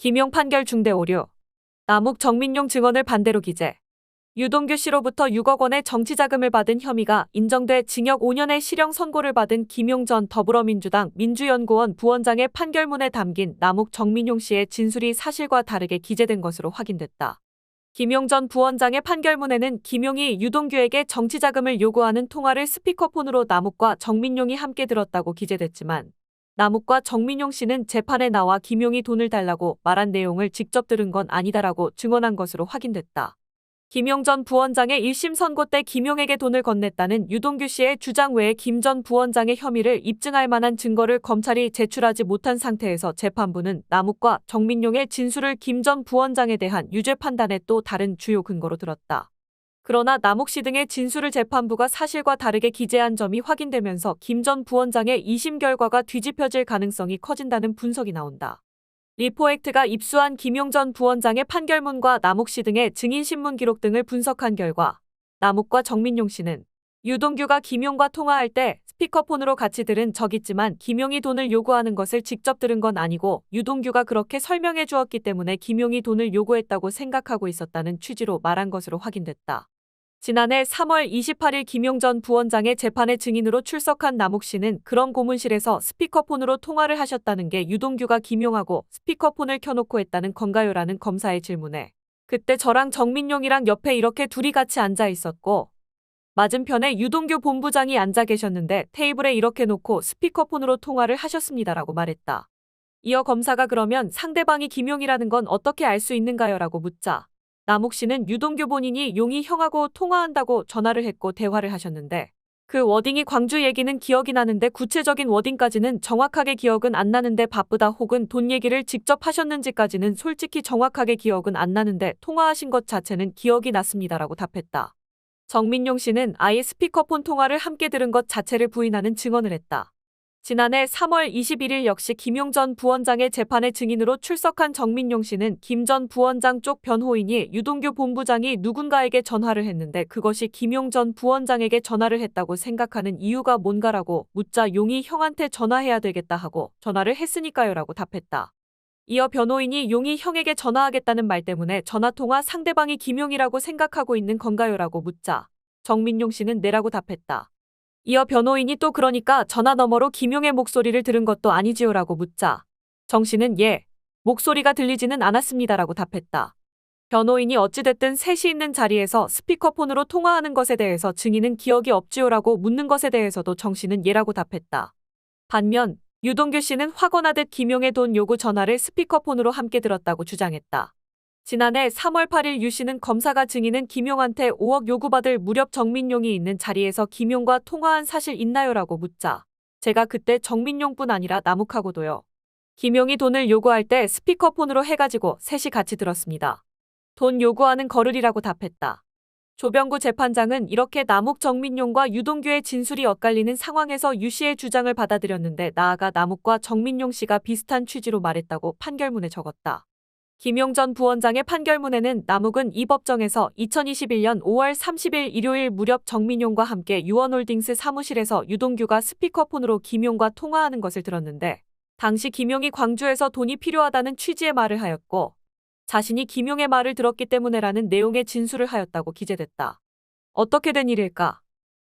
김용 판결 중대 오류. 남욱 정민용 증언을 반대로 기재. 유동규 씨로부터 6억 원의 정치자금을 받은 혐의가 인정돼 징역 5년의 실형 선고를 받은 김용 전 더불어민주당 민주연구원 부원장의 판결문에 담긴 남욱 정민용 씨의 진술이 사실과 다르게 기재된 것으로 확인됐다. 김용 전 부원장의 판결문에는 김용이 유동규에게 정치자금을 요구하는 통화를 스피커폰으로 남욱과 정민용이 함께 들었다고 기재됐지만 남욱과 정민용 씨는 재판에 나와 김용이 돈을 달라고 말한 내용을 직접 들은 건 아니다라고 증언한 것으로 확인됐다. 김용 전 부원장의 1심 선고 때 김용에게 돈을 건넸다는 유동규 씨의 주장 외에 김 전 부원장의 혐의를 입증할 만한 증거를 검찰이 제출하지 못한 상태에서 재판부는 남욱과 정민용의 진술을 김 전 부원장에 대한 유죄 판단에 또 다른 주요 근거로 들었다. 그러나 남욱 씨 등의 진술을 재판부가 사실과 다르게 기재한 점이 확인되면서 김 전 부원장의 2심 결과가 뒤집혀질 가능성이 커진다는 분석이 나온다. 리포액트가 입수한 김용 전 부원장의 판결문과 남욱 씨 등의 증인신문 기록 등을 분석한 결과 남욱과 정민용 씨는 유동규가 김용과 통화할 때 스피커폰으로 같이 들은 적 있지만 김용이 돈을 요구하는 것을 직접 들은 건 아니고 유동규가 그렇게 설명해 주었기 때문에 김용이 돈을 요구했다고 생각하고 있었다는 취지로 말한 것으로 확인됐다. 지난해 3월 28일 김용 전 부원장의 재판에 증인으로 출석한 남욱 씨는 그런 고문실에서 스피커폰으로 통화를 하셨다는 게 유동규가 김용하고 스피커폰을 켜놓고 했다는 건가요라는 검사의 질문에 그때 저랑 정민용이랑 옆에 이렇게 둘이 같이 앉아 있었고 맞은편에 유동규 본부장이 앉아 계셨는데 테이블에 이렇게 놓고 스피커폰으로 통화를 하셨습니다라고 말했다. 이어 검사가 그러면 상대방이 김용이라는 건 어떻게 알 수 있는가요? 라고 묻자 남욱 씨는 유동규 본인이 용이 형하고 통화한다고 전화를 했고 대화를 하셨는데 그 워딩이 광주 얘기는 기억이 나는데 구체적인 워딩까지는 정확하게 기억은 안 나는데 바쁘다 혹은 돈 얘기를 직접 하셨는지까지는 솔직히 정확하게 기억은 안 나는데 통화하신 것 자체는 기억이 났습니다라고 답했다. 정민용 씨는 아예 스피커폰 통화를 함께 들은 것 자체를 부인하는 증언을 했다. 지난해 3월 21일 역시 김용 전 부원장의 재판에 증인으로 출석한 정민용 씨는 김 전 부원장 쪽 변호인이 유동규 본부장이 누군가에게 전화를 했는데 그것이 김용 전 부원장에게 전화를 했다고 생각하는 이유가 뭔가라고 묻자 용이 형한테 전화해야 되겠다 하고 전화를 했으니까요 라고 답했다. 이어 변호인이 용이 형에게 전화하겠다는 말 때문에 전화통화 상대방이 김용이라고 생각하고 있는 건가요 라고 묻자 정민용 씨는 네라고 답했다. 이어 변호인이 또 그러니까 전화 너머로 김용의 목소리를 들은 것도 아니지요 라고 묻자 정 씨는 예, 목소리가 들리지는 않았습니다라고 답했다. 변호인이 어찌됐든 셋이 있는 자리에서 스피커폰으로 통화하는 것에 대해서 증인은 기억이 없지요 라고 묻는 것에 대해서도 정 씨는 예라고 답했다. 반면 유동규 씨는 확언하듯 김용의 돈 요구 전화를 스피커폰으로 함께 들었다고 주장했다. 지난해 3월 8일 유 씨는 검사가 증인은 김용한테 5억 요구받을 무렵 정민용이 있는 자리에서 김용과 통화한 사실 있나요? 라고 묻자 제가 그때 정민용뿐 아니라 남욱하고도요. 김용이 돈을 요구할 때 스피커폰으로 해가지고 셋이 같이 들었습니다. 돈 요구하는 거를이라고 답했다. 조병구 재판장은 이렇게 남욱 정민용과 유동규의 진술이 엇갈리는 상황에서 유 씨의 주장을 받아들였는데 나아가 남욱과 정민용 씨가 비슷한 취지로 말했다고 판결문에 적었다. 김용 전 부원장의 판결문에는 남욱은 이 법정에서 2021년 5월 30일 일요일 무렵 정민용과 함께 유원홀딩스 사무실에서 유동규가 스피커폰으로 김용과 통화하는 것을 들었는데 당시 김용이 광주에서 돈이 필요하다는 취지의 말을 하였고 자신이 김용의 말을 들었기 때문에라는 내용의 진술을 하였다고 기재됐다. 어떻게 된 일일까?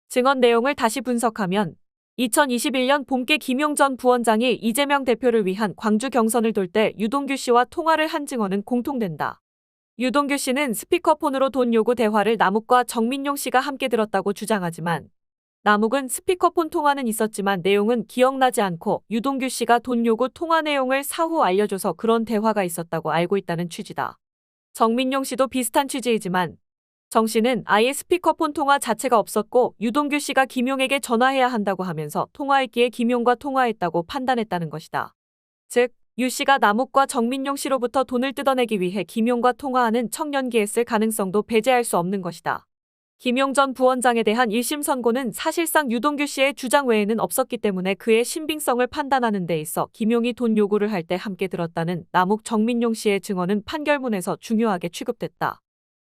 증언 내용을 다시 분석하면 2021년 봄께 김용 전 부원장이 이재명 대표를 위한 광주 경선을 돌 때 유동규 씨와 통화를 한 증언은 공통된다. 유동규 씨는 스피커폰으로 돈 요구 대화를 남욱과 정민용 씨가 함께 들었다고 주장하지만 남욱은 스피커폰 통화는 있었지만 내용은 기억나지 않고 유동규 씨가 돈 요구 통화 내용을 사후 알려줘서 그런 대화가 있었다고 알고 있다는 취지다. 정민용 씨도 비슷한 취지이지만 정 씨는 아예 스피커폰 통화 자체가 없었고 유동규 씨가 김용에게 전화해야 한다고 하면서 통화했기에 김용과 통화했다고 판단했다는 것이다. 즉, 유 씨가 남욱과 정민용 씨로부터 돈을 뜯어내기 위해 김용과 통화하는 청년기에 쓸 가능성도 배제할 수 없는 것이다. 김용 전 부원장에 대한 1심 선고는 사실상 유동규 씨의 주장 외에는 없었기 때문에 그의 신빙성을 판단하는 데 있어 김용이 돈 요구를 할 때 함께 들었다는 남욱 정민용 씨의 증언은 판결문에서 중요하게 취급됐다.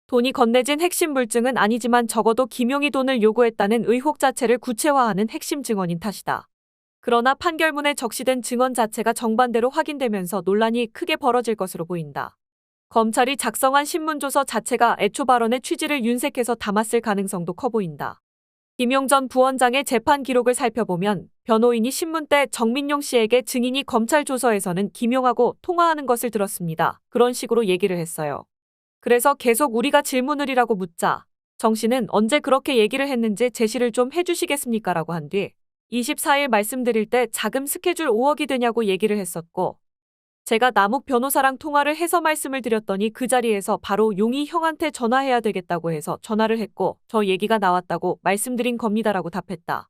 돈이 건네진 핵심 물증은 아니지만 적어도 김용이 돈을 요구했다는 의혹 자체를 구체화하는 핵심 증언인 탓이다. 그러나 판결문에 적시된 증언 자체가 정반대로 확인되면서 논란이 크게 벌어질 것으로 보인다. 검찰이 작성한 신문조서 자체가 애초 발언의 취지를 윤색해서 담았을 가능성도 커 보인다. 김용 전 부원장의 재판 기록을 살펴보면 변호인이 신문 때 정민용 씨에게 증인이 검찰 조서에서는 김용하고 통화하는 것을 들었습니다. 그런 식으로 얘기를 했어요. 그래서 계속 우리가 질문을이라고 묻자 정 씨는 언제 그렇게 얘기를 했는지 제시를 좀 해주시겠습니까? 라고 한 뒤 24일 말씀드릴 때 자금 스케줄 5억이 되냐고 얘기를 했었고 제가 남욱 변호사랑 통화를 해서 말씀을 드렸더니 그 자리에서 바로 용이 형한테 전화해야 되겠다고 해서 전화를 했고 저 얘기가 나왔다고 말씀드린 겁니다라고 답했다.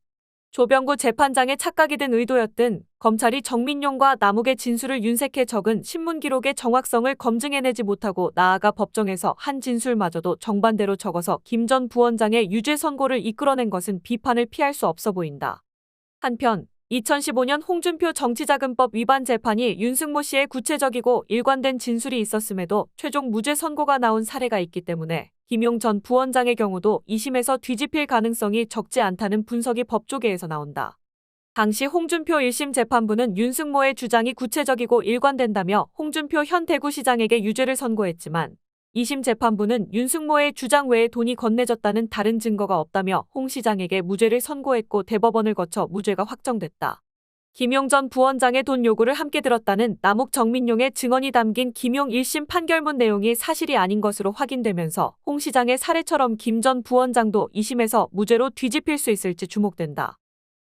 조병구 재판장의 착각이든 의도였든 검찰이 정민용과 남욱의 진술을 윤색해 적은 신문 기록의 정확성을 검증해내지 못하고 나아가 법정에서 한 진술마저도 정반대로 적어서 김 전 부원장의 유죄 선고를 이끌어낸 것은 비판을 피할 수 없어 보인다. 한편 2015년 홍준표 정치자금법 위반 재판이 윤승모 씨의 구체적이고 일관된 진술이 있었음에도 최종 무죄 선고가 나온 사례가 있기 때문에 김용 전 부원장의 경우도 2심에서 뒤집힐 가능성이 적지 않다는 분석이 법조계에서 나온다. 당시 홍준표 1심 재판부는 윤승모의 주장이 구체적이고 일관된다며 홍준표 현 대구시장에게 유죄를 선고했지만 2심 재판부는 윤승모의 주장 외에 돈이 건네졌다는 다른 증거가 없다며 홍 시장에게 무죄를 선고했고 대법원을 거쳐 무죄가 확정됐다. 김용 전 부원장의 돈 요구를 함께 들었다는 남욱 정민용의 증언이 담긴 김용 1심 판결문 내용이 사실이 아닌 것으로 확인되면서 홍 시장의 사례처럼 김 전 부원장도 2심에서 무죄로 뒤집힐 수 있을지 주목된다.